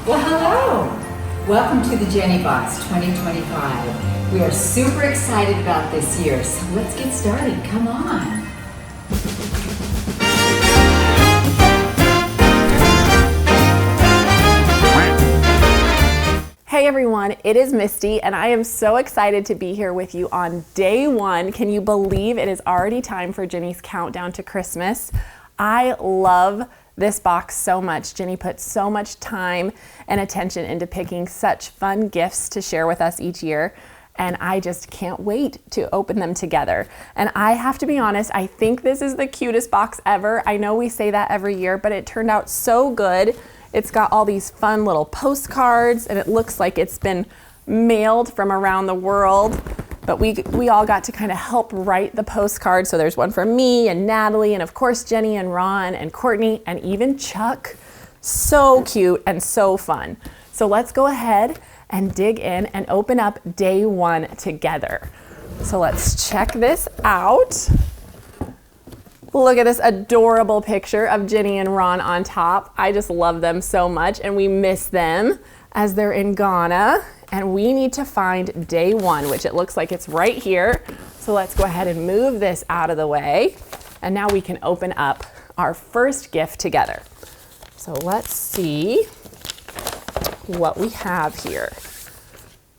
Well, hello! Welcome to the Jenny Box 2025. We are super excited about this year, so let's get started. Come on! Hey everyone, it is Misty and I am so excited to be here with you on day one. Can you believe it is already time for Jenny's countdown to Christmas? I love this box so much. Jenny put so much time and attention into picking such fun gifts to share with us each year, and I just can't wait to open them together. And I have to be honest, I think this is the cutest box ever. I know we say that every year, but it turned out so good. It's got all these fun little postcards, and it looks like it's been mailed from around the world. But we all got to kind of help write the postcard. So there's one for me and Natalie, and of course Jenny and Ron and Courtney and even Chuck. So cute and so fun. So let's go ahead and dig in and open up day one together. So let's check this out. Look at this adorable picture of Jenny and Ron on top. I just love them so much, and we miss them as they're in Ghana. And we need to find day one, which it looks like it's right here. So let's go ahead and move this out of the way. And now we can open up our first gift together. So let's see what we have here.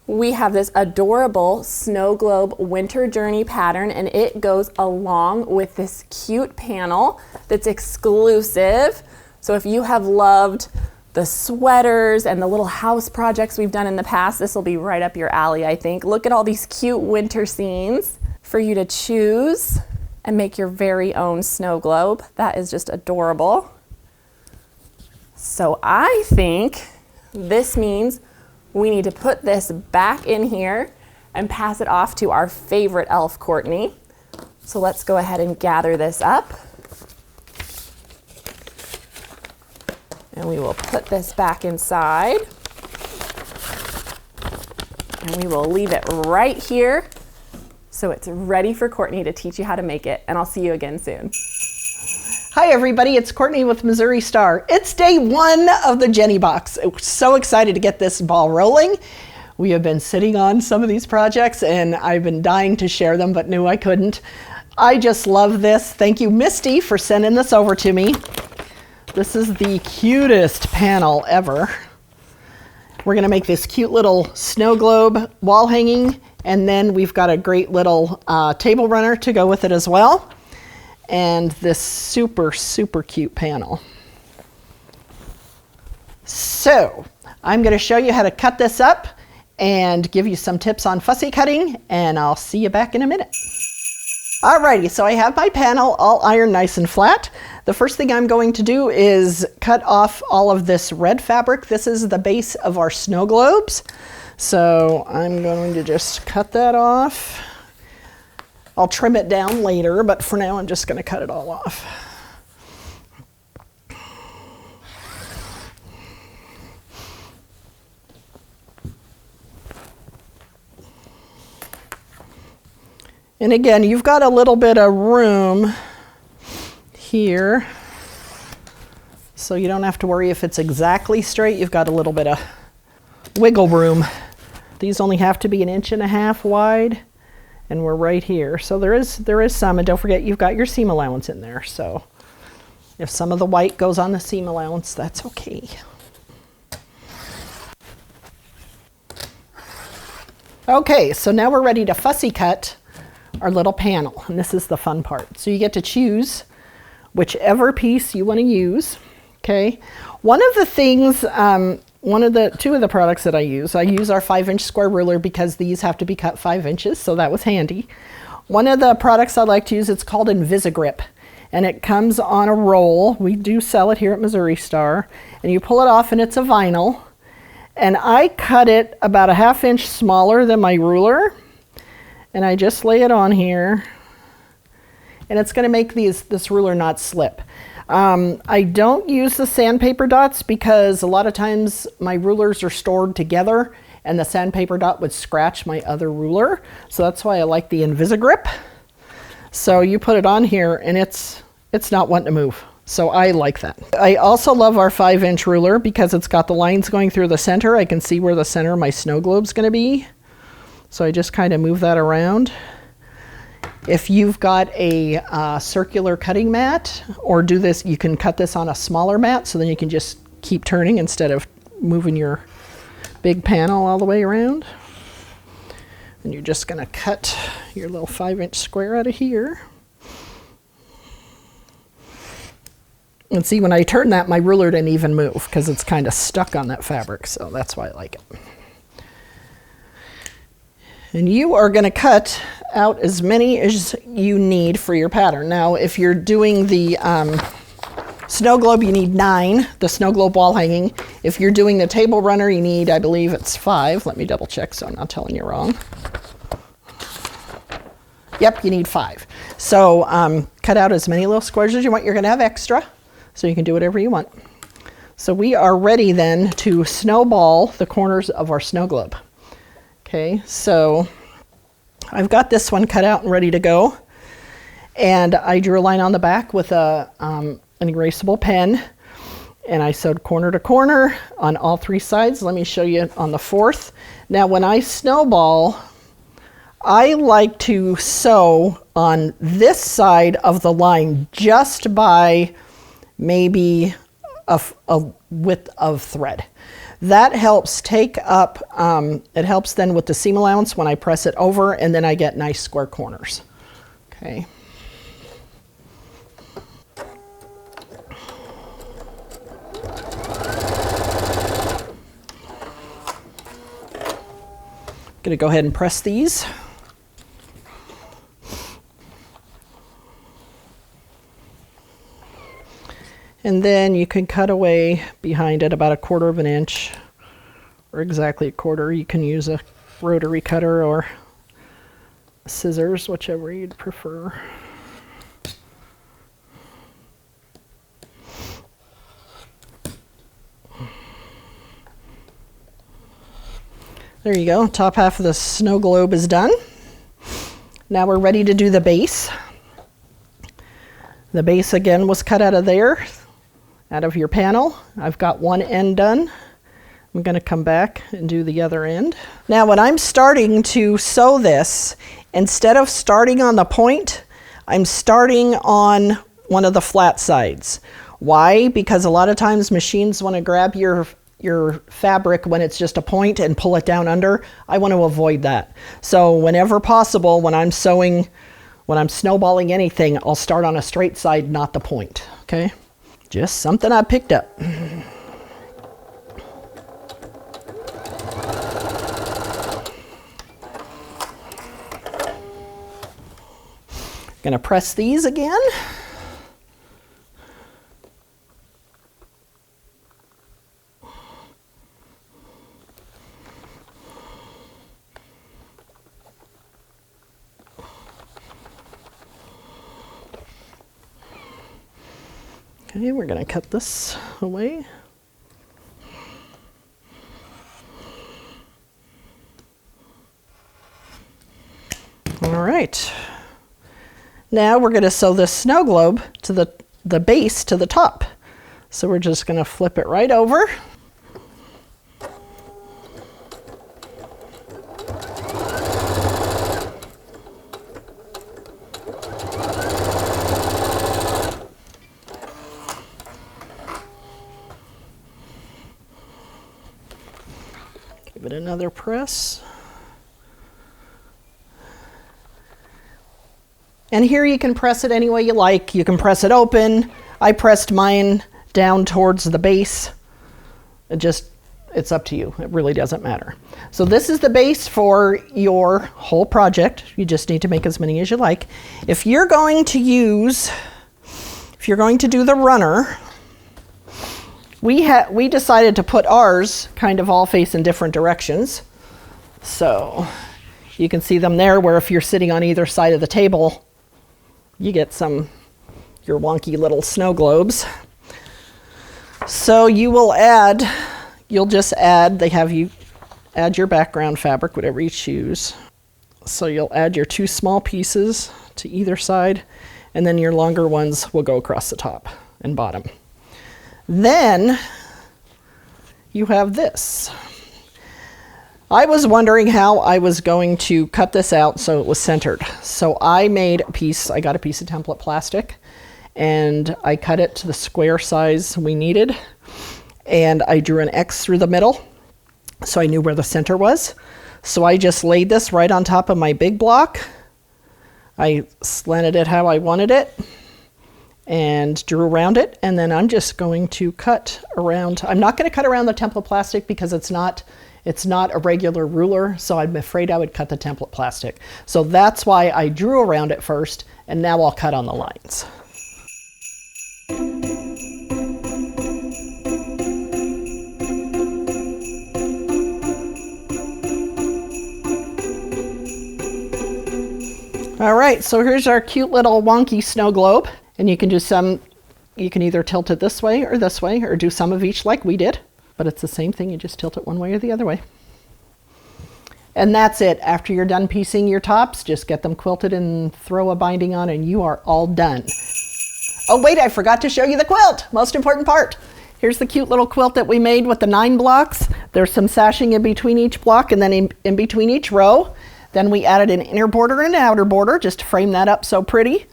We have this adorable snow globe winter journey pattern, and it goes along with this cute panel that's exclusive. So if you have loved the sweaters and the little house projects we've done in the past, this will be right up your alley, I think. Look at all these cute winter scenes for you to choose and make your very own snow globe. That is just adorable. So I think this means we need to put this back in here and pass it off to our favorite elf, Courtney. So let's go ahead and gather this up. And we will put this back inside. And we will leave it right here so it's ready for Courtney to teach you how to make it. And I'll see you again soon. Hi everybody, it's Courtney with Missouri Star. It's day one of the Jenny Box. I'm so excited to get this ball rolling. We have been sitting on some of these projects and I've been dying to share them but knew I couldn't. I just love this. Thank you, Misty, for sending this over to me. This is the cutest panel ever. We're gonna make this cute little snow globe wall hanging, and then we've got a great little table runner to go with it as well. And this super, super cute panel. So I'm gonna show you how to cut this up and give you some tips on fussy cutting, and I'll see you back in a minute. Alrighty, so I have my panel all ironed nice and flat. The first thing I'm going to do is cut off all of this red fabric. This is the base of our snow globes. So I'm going to just cut that off. I'll trim it down later, but for now I'm just going to cut it all off. And again, you've got a little bit of room here, so you don't have to worry if it's exactly straight. You've got a little bit of wiggle room. These only have to be 1.5 inches wide, and we're right here. So there is some, and don't forget you've got your seam allowance in there. So if some of the white goes on the seam allowance, that's okay. Okay, so now we're ready to fussy cut our little panel, and this is the fun part. So you get to choose whichever piece you want to use. Okay, one of the things, two of the products that I use our 5-inch square ruler because these have to be cut 5 inches, so that was handy. One of the products I like to use, it's called Invisigrip, and it comes on a roll. We do sell it here at Missouri Star, and you pull it off and it's a vinyl, and I cut it about 1/2 inch smaller than my ruler, and I just lay it on here, and it's going to make this ruler not slip. I don't use the sandpaper dots because a lot of times my rulers are stored together and the sandpaper dot would scratch my other ruler. So that's why I like the Invisigrip. So you put it on here and it's not wanting to move. So I like that. I also love our 5-inch ruler because it's got the lines going through the center. I can see where the center of my snow globe's going to be. So I just kind of move that around. If you've got a circular cutting mat, or do this, you can cut this on a smaller mat, so then you can just keep turning instead of moving your big panel all the way around. And you're just going to cut your little 5-inch square out of here. And see, when I turn that, my ruler didn't even move because it's kind of stuck on that fabric, so that's why I like it. And you are going to cut out as many as you need for your pattern. Now, if you're doing the snow globe, you need 9, the snow globe wall hanging. If you're doing the table runner, you need, I believe it's 5. Let me double check so I'm not telling you wrong. Yep, you need 5. So cut out as many little squares as you want. You're going to have extra, so you can do whatever you want. So we are ready then to snowball the corners of our snow globe. Okay, so I've got this one cut out and ready to go. And I drew a line on the back with an erasable pen. And I sewed corner to corner on all 3 sides. Let me show you on the 4th. Now when I snowball, I like to sew on this side of the line just by maybe a width of thread. That helps take up, it helps then with the seam allowance when I press it over, and then I get nice square corners. Okay. Gonna go ahead and press these. And then you can cut away behind it about 1/4 of an inch, or exactly 1/4. You can use a rotary cutter or scissors, whichever you'd prefer. There you go, top half of the snow globe is done. Now we're ready to do the base. The base again was cut out of there, out of your panel. I've got one end done. I'm going to come back and do the other end. Now when I'm starting to sew this, instead of starting on the point, I'm starting on one of the flat sides. Why? Because a lot of times machines want to grab your fabric when it's just a point and pull it down under. I want to avoid that. So whenever possible, when I'm sewing, when I'm snowballing anything, I'll start on a straight side, not the point. Okay? Just something I picked up. Gonna press these again. Okay, we're going to cut this away. All right. Now we're going to sew this snow globe to the base to the top. So we're just going to flip it right over. Give it another press. And here you can press it any way you like. You can press it open. I pressed mine down towards the base. It's up to you. It really doesn't matter. So this is the base for your whole project. You just need to make as many as you like. If you're going to do the runner, we decided to put ours kind of all facing different directions. So you can see them there, where if you're sitting on either side of the table, you get your wonky little snow globes. So you'll just add, they have you add your background fabric, whatever you choose. So you'll add your 2 small pieces to either side, and then your longer ones will go across the top. and bottom. Then you have this. I was wondering how I was going to cut this out so it was centered. So I made a piece, I got a piece of template plastic, and I cut it to the square size we needed, and I drew an X through the middle so I knew where the center was. So I just laid this right on top of my big block. I slanted it how I wanted it and drew around it, and then I'm just going to cut around. I'm not going to cut around the template plastic because it's not a regular ruler, so I'm afraid I would cut the template plastic. So that's why I drew around it first, and now I'll cut on the lines. All right, so here's our cute little wonky snow globe, and you can either tilt it this way, or do some of each like we did. But it's the same thing, you just tilt it one way or the other way. And that's it. After you're done piecing your tops, just get them quilted and throw a binding on and you are all done. Oh wait, I forgot to show you the quilt, most important part. Here's the cute little quilt that we made with the 9 blocks. There's some sashing in between each block and then in between each row. Then we added an inner border and an outer border just to frame that up so pretty.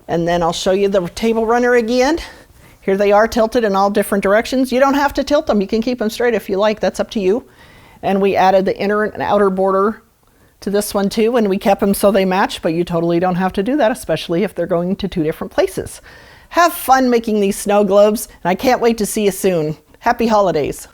And then I'll show you the table runner again. Here they are tilted in all different directions. You don't have to tilt them. You can keep them straight if you like. That's up to you. And we added the inner and outer border to this one too, and we kept them so they match, but you totally don't have to do that, especially if they're going to 2 different places. Have fun making these snow globes, and I can't wait to see you soon. Happy holidays.